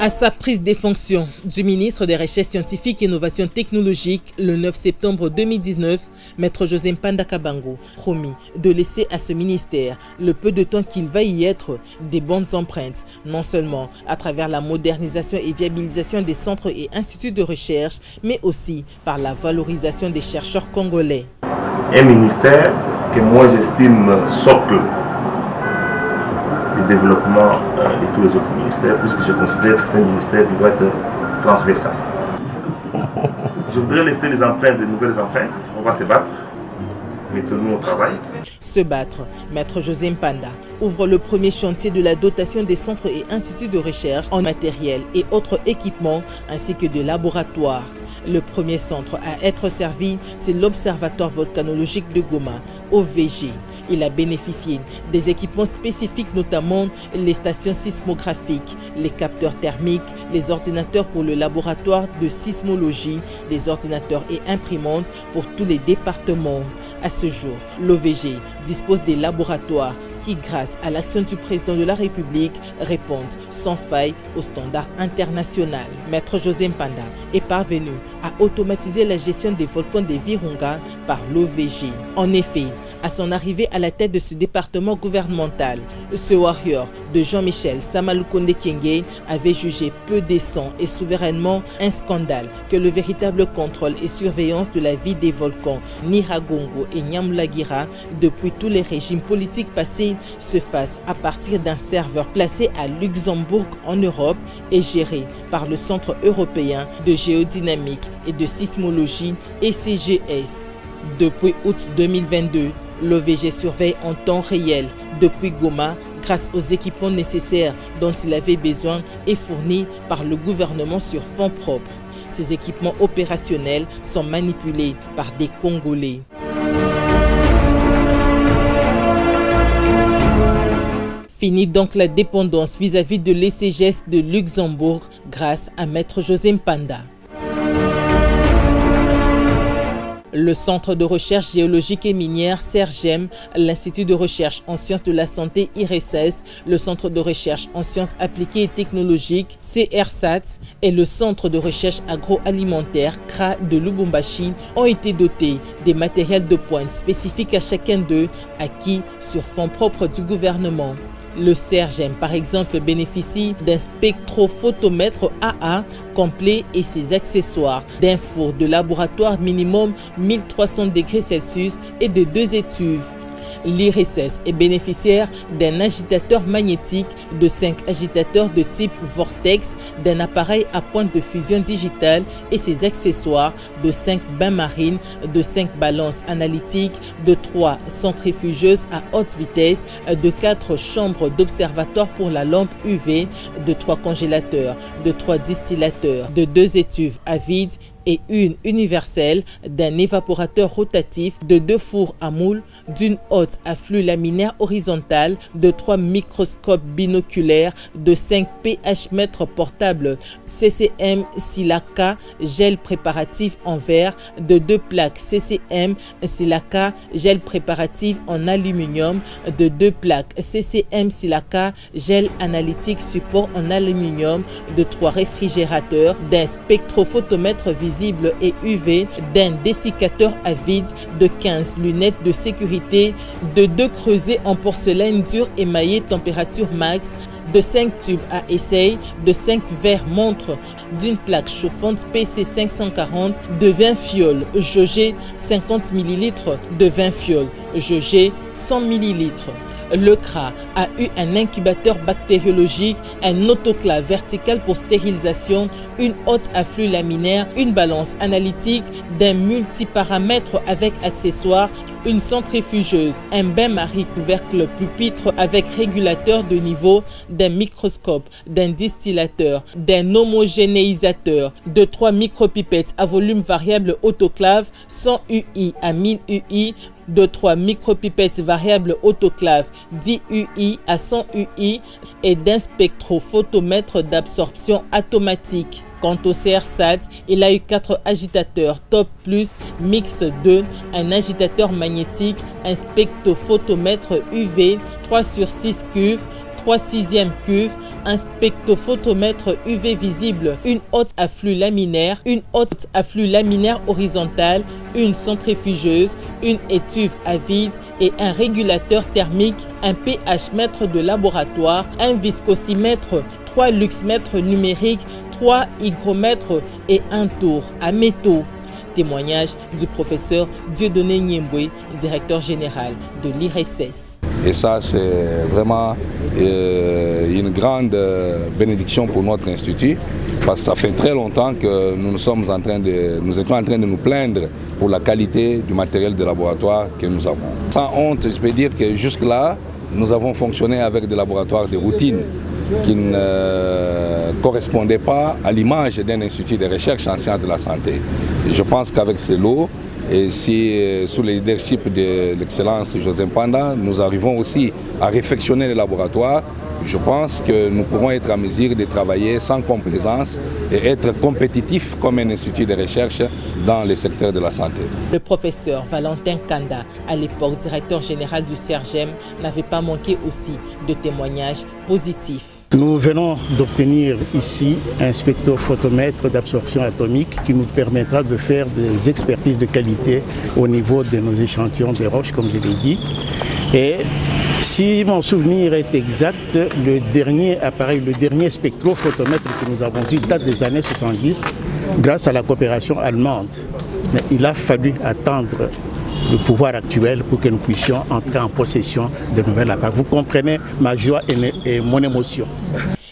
À sa prise des fonctions du ministre des Recherches scientifiques et innovations technologiques le 9 septembre 2019, Maître José Mpanda Kabango promit de laisser à ce ministère le peu de temps qu'il va y être des bonnes empreintes, non seulement à travers la modernisation et viabilisation des centres et instituts de recherche, mais aussi par la valorisation des chercheurs congolais. Un ministère que moi j'estime socle du développement de tous les autres ministères, puisque je considère que c'est un ministère qui doit être transversal. Je voudrais laisser les empreintes, de nouvelles empreintes. On va se battre. Mettons-nous au travail. Se battre, Maître José Mpanda ouvre le premier chantier de la dotation des centres et instituts de recherche en matériel et autres équipements, ainsi que de laboratoires. Le premier centre à être servi, c'est l'Observatoire volcanologique de Goma, OVG. Il a bénéficié des équipements spécifiques, notamment les stations sismographiques, les capteurs thermiques, les ordinateurs pour le laboratoire de sismologie, les ordinateurs et imprimantes pour tous les départements. À ce jour, l'OVG dispose des laboratoires qui, grâce à l'action du président de la République, répondent sans faille aux standards internationaux. Maître José Mpanda est parvenu à automatiser la gestion des volcans des Virunga par l'OVG. En effet, à son arrivée à la tête de ce département gouvernemental, ce warrior de Jean-Michel Samalukonde Kyenge avait jugé peu décent et souverainement un scandale que le véritable contrôle et surveillance de la vie des volcans Nyiragongo et Nyamulagira depuis tous les régimes politiques passés se fasse à partir d'un serveur placé à Luxembourg en Europe et géré par le Centre européen de géodynamique et de sismologie ECGS. Depuis août 2022, l'OVG surveille en temps réel depuis Goma grâce aux équipements nécessaires dont il avait besoin et fournis par le gouvernement sur fonds propres. Ces équipements opérationnels sont manipulés par des Congolais. Fini donc la dépendance vis-à-vis de l'ECGS de Luxembourg grâce à Maître José Mpanda. Le Centre de recherche géologique et minière CERGEM, l'Institut de recherche en sciences de la santé IRESSES, le Centre de recherche en sciences appliquées et technologiques CRSAT et le Centre de recherche agroalimentaire CRA de Lubumbashi ont été dotés des matériels de pointe spécifiques à chacun d'eux, acquis sur fonds propres du gouvernement. Le CERGEM, par exemple, bénéficie d'un spectrophotomètre AA complet et ses accessoires, d'un four de laboratoire minimum 1300 degrés Celsius et de 2 étuves. L'IRESSES est bénéficiaire d'un agitateur magnétique, de 5 agitateurs de type Vortex, d'un appareil à pointe de fusion digitale et ses accessoires, de 5 bains marines, de 5 balances analytiques, de 3 centrifugeuses à haute vitesse, de 4 chambres d'observatoire pour la lampe UV, de 3 congélateurs, de 3 distillateurs, de 2 étuves à vide et une universelle, d'un évaporateur rotatif, de 2 fours à moule, d'une haute à flux laminaire horizontal, de 3 microscopes binoculaires, de 5 pH mètres portables CCM Silica gel préparatif en verre, de 2 plaques CCM Silica gel préparatif en aluminium, de 2 plaques CCM Silica gel analytique support en aluminium, de 3 réfrigérateurs, d'un spectrophotomètre visible et UV, d'un dessiccateur à vide, de 15 lunettes de sécurité, de 2 creusets en porcelaine dure émaillée température max, de 5 tubes à essai, de 5 verres montres, d'une plaque chauffante PC540, de 20 fioles jaugées 50 ml, de 20 fioles jaugées 100 ml. Le CRA a eu un incubateur bactériologique, un autoclave vertical pour stérilisation, une haute à flux laminaire, une balance analytique, d'un multiparamètre avec accessoires, une centrifugeuse, un bain-marie couvercle pupitre avec régulateur de niveau, d'un microscope, d'un distillateur, d'un homogénéisateur, de 3 micropipettes à volume variable autoclave 100 UI à 1000 UI, de 3 micropipettes variables autoclave 10 UI à 100 UI et d'un spectrophotomètre d'absorption automatique. Quant au CRSAT, il a eu 4 agitateurs Top Plus Mix 2, un agitateur magnétique, un spectrophotomètre UV, 3/6 cuves, 3/6 cuves, un spectrophotomètre UV visible, une haute afflux laminaire horizontale, une centrifugeuse, une étuve à vide et un régulateur thermique, un pH-mètre de laboratoire, un viscosimètre, 3 luxmètres numériques, 3 hygromètres et un tour à métaux. Témoignage du professeur Dieudonné Niemboué, directeur général de l'IRSS. Et ça, c'est vraiment une grande bénédiction pour notre institut, parce que ça fait très longtemps que nous étions en train de nous plaindre pour la qualité du matériel de laboratoire que nous avons. Sans honte, je peux dire que jusque-là, nous avons fonctionné avec des laboratoires de routine qui ne correspondaient pas à l'image d'un institut de recherche en sciences de la santé. Et je pense qu'avec ces lots, et si sous le leadership de l'excellence José Mpanda, nous arrivons aussi à réfectionner les laboratoires, je pense que nous pourrons être en mesure de travailler sans complaisance et être compétitifs comme un institut de recherche dans le secteur de la santé. Le professeur Valentin Kanda, à l'époque directeur général du CERGEM, n'avait pas manqué aussi de témoignages positifs. Nous venons d'obtenir ici un spectrophotomètre d'absorption atomique qui nous permettra de faire des expertises de qualité au niveau de nos échantillons de roches, comme je l'ai dit. Et si mon souvenir est exact, le dernier appareil, le dernier spectrophotomètre que nous avons eu date des années 70 grâce à la coopération allemande. Mais il a fallu attendre le pouvoir actuel pour que nous puissions entrer en possession de nouvelles appareils. Vous comprenez ma joie et mon émotion.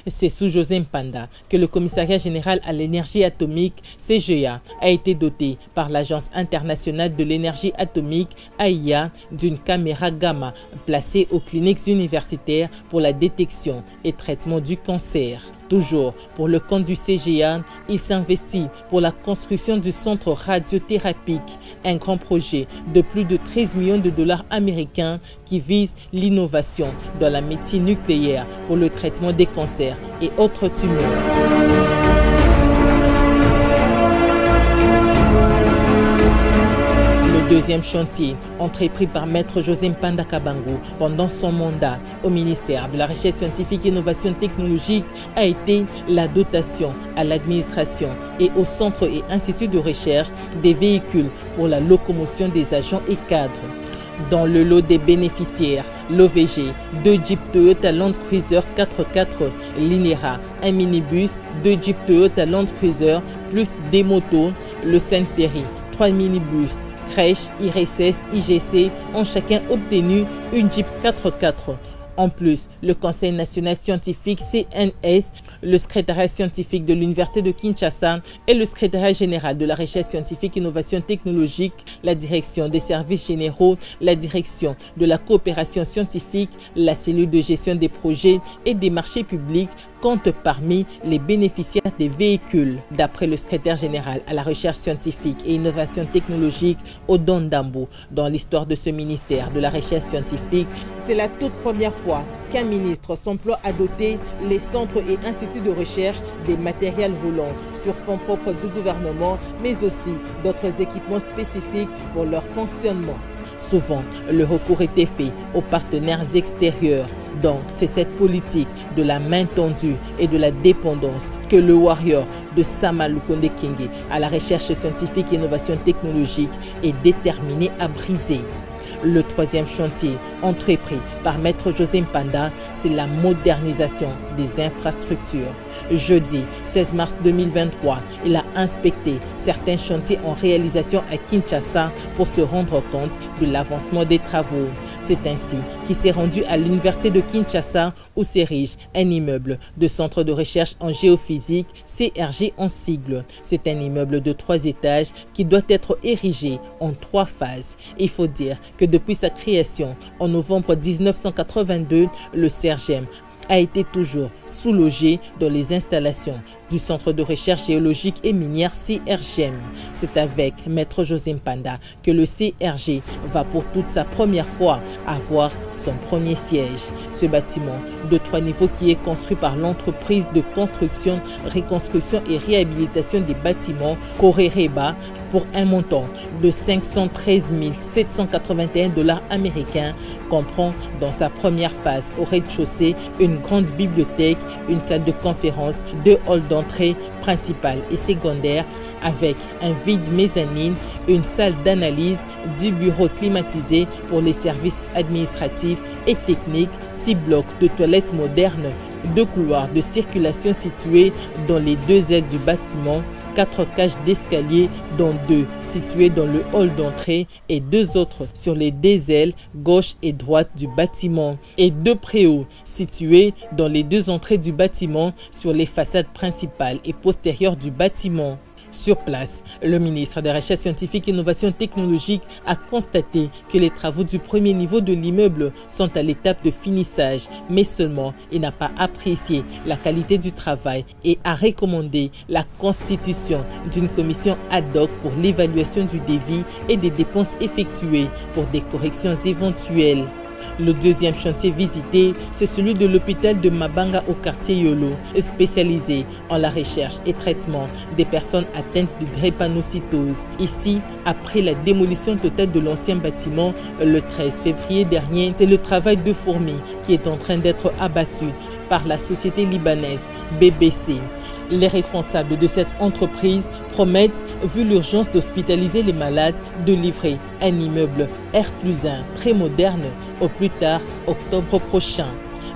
C'est sous José Mpanda que le Commissariat général à l'énergie atomique, CGA, a été doté par l'Agence internationale de l'énergie atomique, AIA, d'une caméra gamma placée aux cliniques universitaires pour la détection et traitement du cancer. Toujours pour le compte du CGA, il s'investit pour la construction du centre radiothérapique, un grand projet de plus de 13 millions de dollars américains qui vise l'innovation dans la médecine nucléaire pour le traitement des cancers et autres tumeurs. Le deuxième chantier, entrepris par Maître José Mpanda Kabango pendant son mandat au ministère de la Recherche scientifique et innovation technologique, a été la dotation à l'administration et au centre et institut de recherche des véhicules pour la locomotion des agents et cadres. Dans le lot des bénéficiaires, l'OVG, 2 Jeeps Toyota Land Cruiser 4x4 Linera, un minibus, 2 Jeeps Toyota Land Cruiser, plus des motos, le Saint-Péry, 3 minibus, crèche, IRSS, IGC ont chacun obtenu une Jeep 4x4. En plus, le Conseil national scientifique CNS, le secrétariat scientifique de l'Université de Kinshasa et le secrétariat général de la recherche scientifique et innovation technologique, la direction des services généraux, la direction de la coopération scientifique, la cellule de gestion des projets et des marchés publics compte parmi les bénéficiaires des véhicules. D'après le secrétaire général à la recherche scientifique et innovation technologique, Odon Dambo, dans l'histoire de ce ministère de la recherche scientifique, c'est la toute première fois qu'un ministre s'emploie à doter les centres et instituts de recherche des matériels roulants sur fonds propres du gouvernement, mais aussi d'autres équipements spécifiques pour leur fonctionnement. Souvent, le recours était fait aux partenaires extérieurs. Donc, c'est cette politique de la main tendue et de la dépendance que le warrior de Sama Lukonde Kyenge à la recherche scientifique et innovation technologique est déterminé à briser. Le troisième chantier, entrepris par Maître José Mpanda, c'est la modernisation des infrastructures. Jeudi 16 mars 2023, il a inspecté certains chantiers en réalisation à Kinshasa pour se rendre compte de l'avancement des travaux. C'est ainsi qu'il s'est rendu à l'université de Kinshasa où s'érige un immeuble de centre de recherche en géophysique, CRG en sigle. C'est un immeuble de 3 étages qui doit être érigé en 3 phases. Il faut dire que depuis sa création en novembre 1982, le CERGEM a été toujours sous-logé dans les installations du Centre de recherche géologique et minière CRGM. C'est avec Maître José Mpanda que le CRG va pour toute sa première fois avoir son premier siège. Ce bâtiment de 3 niveaux qui est construit par l'entreprise de construction, reconstruction et réhabilitation des bâtiments Korereba pour un montant de 513 781 $ américains, comprend dans sa première phase au rez-de-chaussée une grande bibliothèque, une salle de conférence, 2 halls d'entrée principale et secondaire avec un vide mezzanine, une salle d'analyse, 10 bureaux climatisés pour les services administratifs et techniques, 6 blocs de toilettes modernes, 2 couloirs de circulation situés dans les 2 ailes du bâtiment, 4 cages d'escalier dont 2 situées dans le hall d'entrée et 2 autres sur les 2 ailes gauche et droite du bâtiment et 2 préaux situés dans les 2 entrées du bâtiment sur les façades principales et postérieures du bâtiment. Sur place, le ministre des Recherches scientifiques et innovations technologiques a constaté que les travaux du premier niveau de l'immeuble sont à l'étape de finissage, mais seulement il n'a pas apprécié la qualité du travail et a recommandé la constitution d'une commission ad hoc pour l'évaluation du devis et des dépenses effectuées pour des corrections éventuelles. Le deuxième chantier visité, c'est celui de l'hôpital de Mabanga au quartier Yolo, spécialisé en la recherche et traitement des personnes atteintes de drépanocytose. Ici, après la démolition totale de l'ancien bâtiment le 13 février dernier, c'est le travail de fourmi qui est en train d'être abattu par la société libanaise BBC. Les responsables de cette entreprise promettent, vu l'urgence d'hospitaliser les malades, de livrer un immeuble R+1 très moderne au plus tard octobre prochain.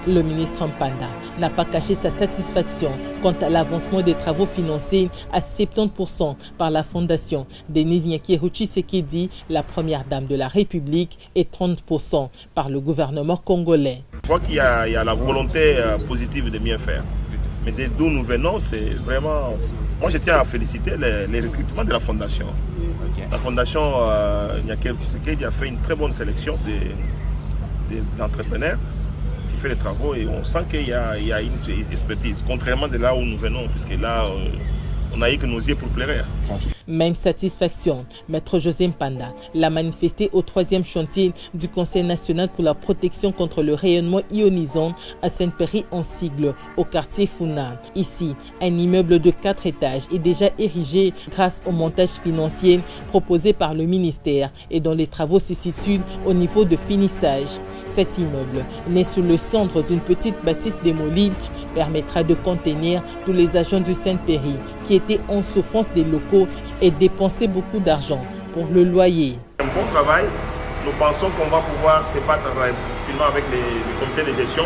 Le ministre Mpanda n'a pas caché sa satisfaction quant à l'avancement des travaux financés à 70% par la fondation Denise Nyakeru Tshisekedi, la première dame de la République, et 30% par le gouvernement congolais. Je crois qu'il y a la volonté positive de bien faire. Mais d'où nous venons, c'est vraiment... Moi, je tiens à féliciter les recrutements de la fondation. Okay. La fondation Nyakeru Tshisekedi a fait une très bonne sélection d'entrepreneurs qui fait les travaux et on sent qu'il y a une expertise, contrairement de là où nous venons, puisque là, on n'a eu que nos yeux pour pleurer. Même satisfaction, Maître José Mpanda l'a manifesté au 3e chantier du Conseil national pour la protection contre le rayonnement ionisant à Sainte-Péry en sigle, au quartier Funa. Ici, un immeuble de 4 étages est déjà érigé grâce au montage financier proposé par le ministère et dont les travaux se situent au niveau de finissage. Cet immeuble, né sous le cendre d'une petite bâtisse démolie, permettra de contenir tous les agents du Sainte-Péry qui étaient en souffrance des locaux et dépensaient beaucoup d'argent pour le loyer. Un bon travail, nous pensons qu'on va pouvoir se battre rapidement avec les comités de gestion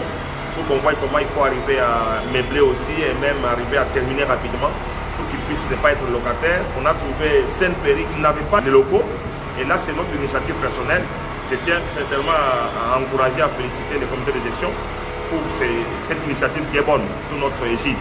pour qu'on voie comment il faut arriver à meubler aussi et même arriver à terminer rapidement pour qu'ils puissent ne pas être locataires. On a trouvé Sainte-Péry qui n'avait pas de locaux et là c'est notre initiative personnelle. Je tiens sincèrement à encourager, à féliciter les comités de gestion pour cette initiative qui est bonne sous notre égide.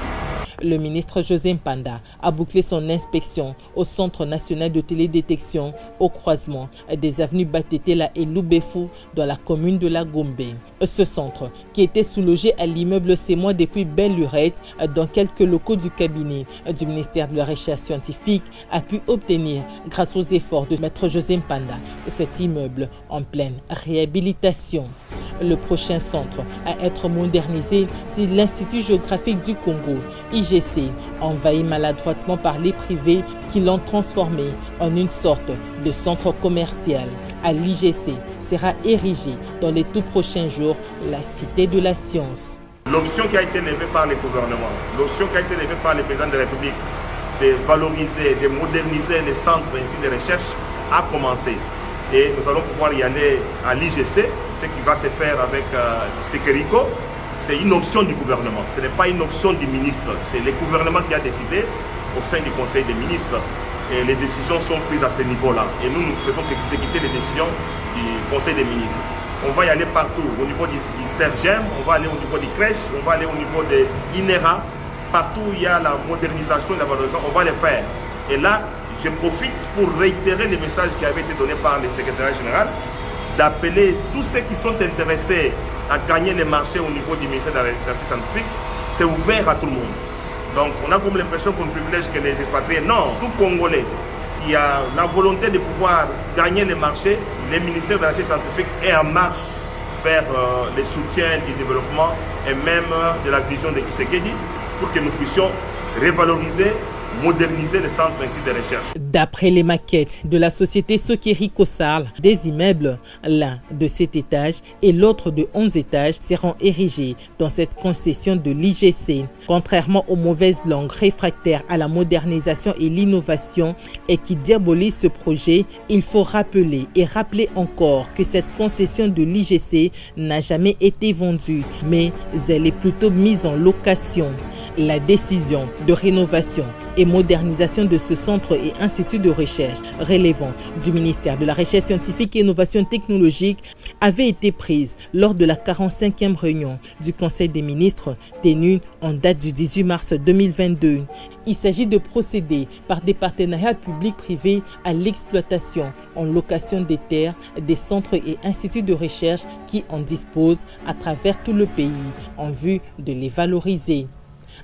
Le ministre José Mpanda a bouclé son inspection au Centre national de télédétection au croisement des avenues Batetela et Loubefou dans la commune de la Gombe. Ce centre, qui était sous-logé à l'immeuble Sémois depuis belle lurette dans quelques locaux du cabinet du ministère de la Recherche scientifique, a pu obtenir, grâce aux efforts de Maître José Mpanda, cet immeuble en pleine réhabilitation. Le prochain centre à être modernisé, c'est l'Institut géographique du Congo, IGC, envahi maladroitement par les privés qui l'ont transformé en une sorte de centre commercial. À l'IGC sera érigé dans les tout prochains jours la Cité de la Science. L'option qui a été levée par les gouvernements, l'option qui a été levée par le président de la République de valoriser, de moderniser les centres ainsi de recherche a commencé. Et nous allons pouvoir y aller à l'IGC, ce qui va se faire avec Sekerico. C'est une option du gouvernement, ce n'est pas une option du ministre. C'est le gouvernement qui a décidé au sein du Conseil des ministres. Et les décisions sont prises à ce niveau-là. Et nous faisons exécuter les décisions du Conseil des ministres. On va y aller partout, au niveau du CERGEM, on va aller au niveau des crèches, on va aller au niveau de l'INERA. Partout où il y a la modernisation et la valorisation, on va les faire. Et là, je profite pour réitérer les messages qui avaient été donnés par le secrétaire général, d'appeler tous ceux qui sont intéressés à gagner les marchés au niveau du ministère de la Recherche scientifique. C'est ouvert à tout le monde. Donc on a comme l'impression qu'on ne privilège que les expatriés. Non, tout Congolais qui a la volonté de pouvoir gagner les marchés, le ministère de la Recherche scientifique est en marche vers le soutien du développement et même de la vision de Tshisekedi pour que nous puissions revaloriser moderniser le centre ici de recherche. D'après les maquettes de la société Sokeri Kossarl, des immeubles, l'un de 7 étages et l'autre de 11 étages, seront érigés dans cette concession de l'IGC. Contrairement aux mauvaises langues réfractaires à la modernisation et l'innovation et qui diabolisent ce projet, il faut rappeler et rappeler encore que cette concession de l'IGC n'a jamais été vendue, mais elle est plutôt mise en location. La décision de rénovation et modernisation de ce centre et institut de recherche relevant du ministère de la Recherche scientifique et innovation technologique avait été prise lors de la 45e réunion du Conseil des ministres tenue en date du 18 mars 2022. Il s'agit de procéder par des partenariats publics-privés à l'exploitation en location des terres des centres et instituts de recherche qui en disposent à travers tout le pays en vue de les valoriser.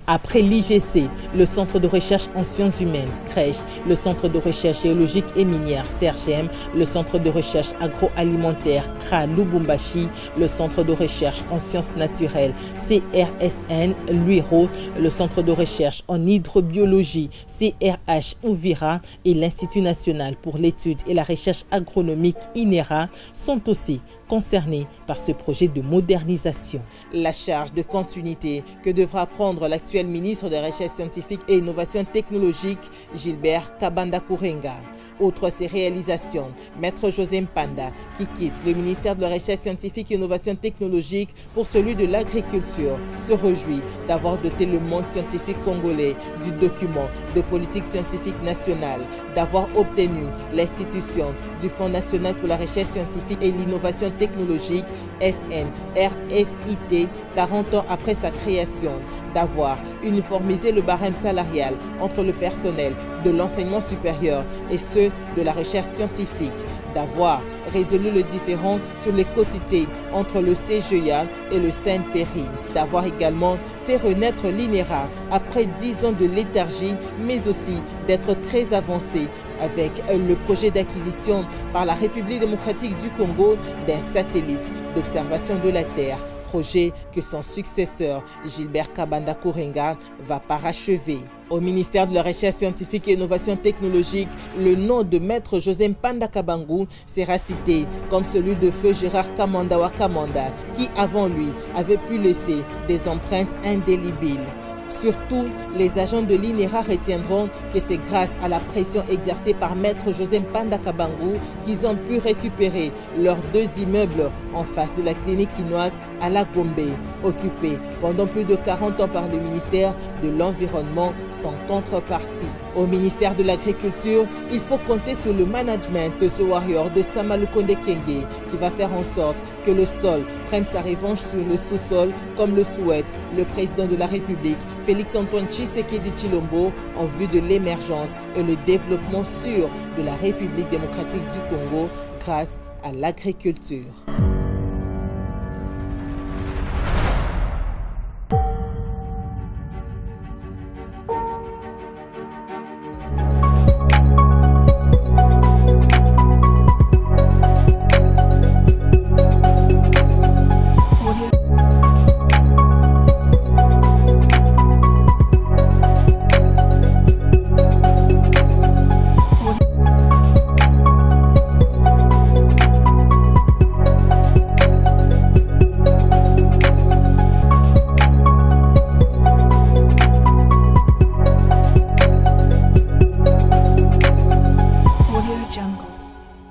Après l'IGC, le Centre de recherche en sciences humaines, crèche, le Centre de recherche géologique et minière, CERGEM, le Centre de recherche agroalimentaire, CRA Lubumbashi, le Centre de recherche en sciences naturelles, CRSN, Luiro, le Centre de recherche en hydrobiologie, CRH Uvira et l'Institut national pour l'étude et la recherche agronomique, INERA, sont aussi concernés par ce projet de modernisation. La charge de continuité que devra prendre l'actuel ministre de la Recherche scientifique et innovation technologique, Gilbert Kabanda Kourenga. Outre ces réalisations, Maître José Mpanda, qui quitte le ministère de la Recherche scientifique et innovation technologique pour celui de l'agriculture, se réjouit d'avoir doté le monde scientifique congolais du document de politique scientifique nationale, d'avoir obtenu l'institution du Fonds national pour la recherche scientifique et l'innovation technologique, FNRSIT, 40 ans après sa création, d'avoir uniformisé le barème salarial entre le personnel de l'enseignement supérieur et ceux de la recherche scientifique, d'avoir résolu le différend sur les quotités entre le CGEA et le CNPRI, d'avoir également fait renaître l'INERA après 10 ans de léthargie, mais aussi d'être très avancé avec le projet d'acquisition par la République démocratique du Congo d'un satellite d'observation de la Terre, projet que son successeur, Gilbert Kabanda Kourenga, va parachever. Au ministère de la Recherche scientifique et innovation technologique, le nom de Maître José Mpanda Kabangu sera cité comme celui de feu Gérard Kamanda Wakamanda, qui avant lui avait pu laisser des empreintes indélébiles. Surtout, les agents de l'INERA retiendront que c'est grâce à la pression exercée par Maître José Mpanda Kabangu qu'ils ont pu récupérer leurs 2 immeubles en face de la clinique quinoise à la Gombe, occupés pendant plus de 40 ans par le ministère de l'Environnement sans contrepartie. Au ministère de l'Agriculture, il faut compter sur le management de ce warrior de Samalou Konde Kenge qui va faire en sorte que le sol prenne sa revanche sur le sous-sol comme le souhaite le président de la République, Félix-Antoine Tshisekedi Tshilombo, en vue de l'émergence et le développement sûr de la République démocratique du Congo grâce à l'agriculture.